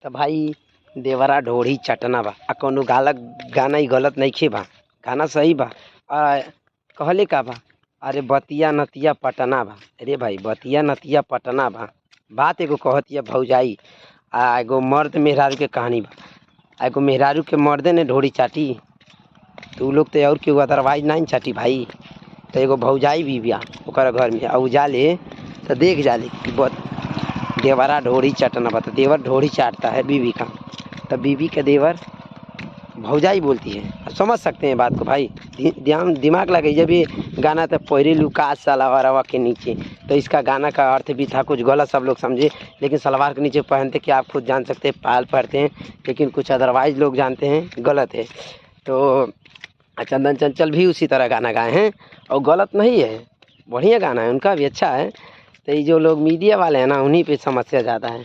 तो भाई देवरा ढोढ़ी चटना बा आ कौनो गाना ही गलत नइखे बा, गाना सही बा। आ कहले का बा, अरे बतिया नतिया पटना बा। अरे भाई बतिया नतिया पटना बा, बात एगो कहतिया भौजाई आ एगो मर्द मेहरारू के कहानी बा। आ एगो मेहरारू के मर्दे ने ढोढ़ी चाटी तो उ लोग तो और केहू अदरवाइज नहीं चाटी भाई। तो एगो भौजाई भी बिया ओकरा घर में, आ उ जाले तो देख जाले कि देवरा ढोढ़ी चटना बा। तो देवर ढोढ़ी चाटता है बीवी का, तब बीवी के देवर भौजाई बोलती है। आप समझ सकते हैं बात को भाई, दिमाग लगे। जब ये गाना था पहले लुका सलवारवा के नीचे, तो इसका गाना का अर्थ भी था कुछ गलत, सब लोग समझे। लेकिन सलवार के नीचे पहनते कि आप खुद जान सकते हैं पाल पहनते हैं, लेकिन कुछ अदरवाइज लोग जानते हैं गलत है। तो चंदन चंचल भी उसी तरह गाना गाए हैं और गलत नहीं है, बढ़िया गाना है, उनका भी अच्छा है। तो ये जो लोग मीडिया वाले हैं ना, उन्हीं पे समस्या ज़्यादा है।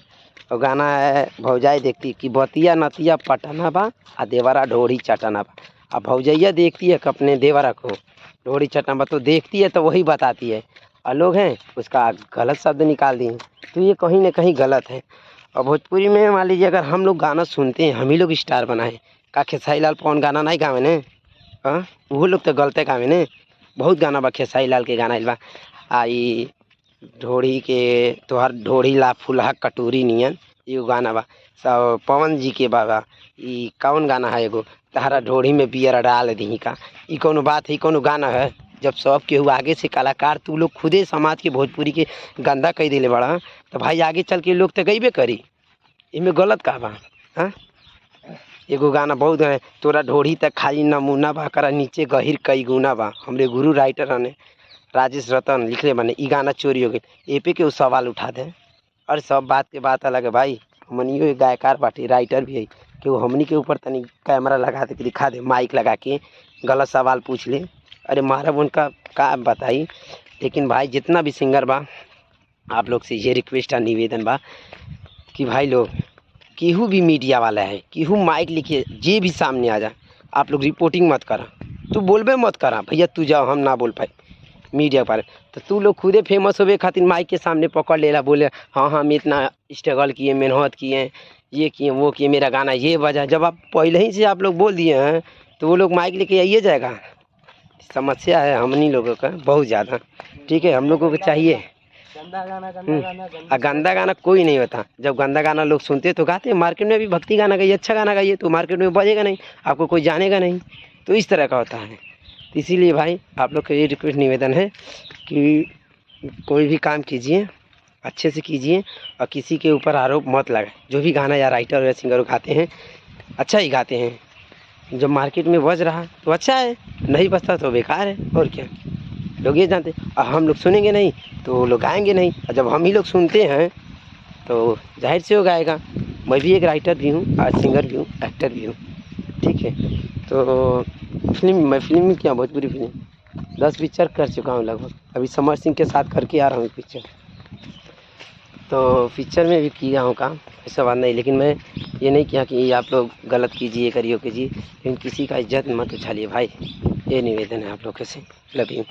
और गाना है भौजाई देखती कि बतिया नतिया पटना बा आ देवरा ढोढ़ी चटना बा। अब भौजैया देखती है कि अपने देवरा को ढोढ़ी चटना बा, तो देखती है तो वही बताती है, और लोग हैं उसका गलत शब्द निकाल दिए। तो ये कहीं ना कहीं गलत है। और भोजपुरी में मान लीजिए अगर हम लोग गाना सुनते हैं, हम ही लोग स्टार बनाए का खेसारी लाल पवन गाना नहीं गावे ने, हाँ वो लोग तो गलते गावे ने। बहुत गाना बा खेसारी लाल के गाना बा। आई ढोढ़ी के तोहर ढोढ़ी ला फुलहा कटोरी नियन, एगो गाना बा। सब पवन जी के बाबा ई कौन गाना है एगो, तहरा ढोढ़ी में बियर डाल दी का। ई कौनो बात है, कौनो गाना है? जब सब केहू आगे से कलाकार, तू लोग खुदे समाज के भोजपुरी के गंदा कह दिले बड़ा, तो भाई आगे चल के लोग तो गईबे करी, इनमें गलत का बा? हाँ एगो गाना बहुत है, तोरा ढोढ़ी तक खाली नमूना बा, करा नीचे गहिर कई गुना बा। हमरे गुरु राइटर हने राजेश रतन लिखले बने, ई गाना चोरी हो गई। ए पे के सवाल उठा दे। और सब बात के बात अलग है भाई, हमनियो एक गायकार बाटी, राइटर भी है कि वो हमनी के ऊपर तनी कैमरा लगा दे, दिखा दे माइक लगा के, गलत सवाल पूछ ले, अरे मारब उनका का बताई। लेकिन भाई जितना भी सिंगर बा, आप लोग से ये रिक्वेस्ट है, निवेदन बा कि भाई लोग केहू भी मीडिया वाला है, केहू माइक लिखिए, जे भी सामने आ जा, आप लोग रिपोर्टिंग मत करा। तू बोलबे मत करा भैया, तू जाओ हम ना बोल पाए मीडिया पर। तो तू लोग खुदे फेमस होवे खातिर माइक के सामने पकड़ लेला, बोले हाँ हम इतना स्ट्रगल किए, मेहनत किए, ये किए वो किए, मेरा गाना ये बजा। जब आप पहले ही से आप लोग बोल दिए हैं तो वो लोग माइक लेके आइए जाएगा। समस्या है हमनी लोगों का बहुत ज़्यादा। ठीक है, हम लोगों को चाहिए गंदा गाना कोई नहीं होता। जब गंदा गाना लोग सुनते तो गाते हैं, मार्केट में भी भक्ति गाना गाइए, अच्छा गाना गाइए तो मार्केट में बजेगा नहीं, आपको कोई जानेगा नहीं। तो इस तरह का होता है। तो इसीलिए भाई आप लोग का ये रिक्वेस्ट निवेदन है कि कोई भी काम कीजिए अच्छे से कीजिए और किसी के ऊपर आरोप मत लगाए। जो भी गाना या राइटर या सिंगर गाते हैं अच्छा ही गाते हैं, जब मार्केट में बज रहा तो अच्छा है, नहीं बजता तो बेकार है। और क्या, लोग ये जानते हैं। और हम लोग सुनेंगे नहीं तो लोग गाएंगे नहीं, और जब हम ही लोग सुनते हैं तो जाहिर से हो गाएगा। मैं भी एक राइटर भी हूँ, आज सिंगर भी हूँ, एक्टर भी हूँ। ठीक है, तो मैं फिल्म में क्या, भोजपुरी फिल्म 10 पिक्चर कर चुका हूँ लगभग। अभी समर सिंह के साथ करके आ रहा हूँ पिक्चर, तो पिक्चर में भी किया हूँ काम, ऐसा बात नहीं। लेकिन मैं ये नहीं किया कि आप लोग गलत कीजिए करिए कीजिए, लेकिन किसी का इज्जत मत उछालिए भाई, ये निवेदन है आप लोगों से। Love you.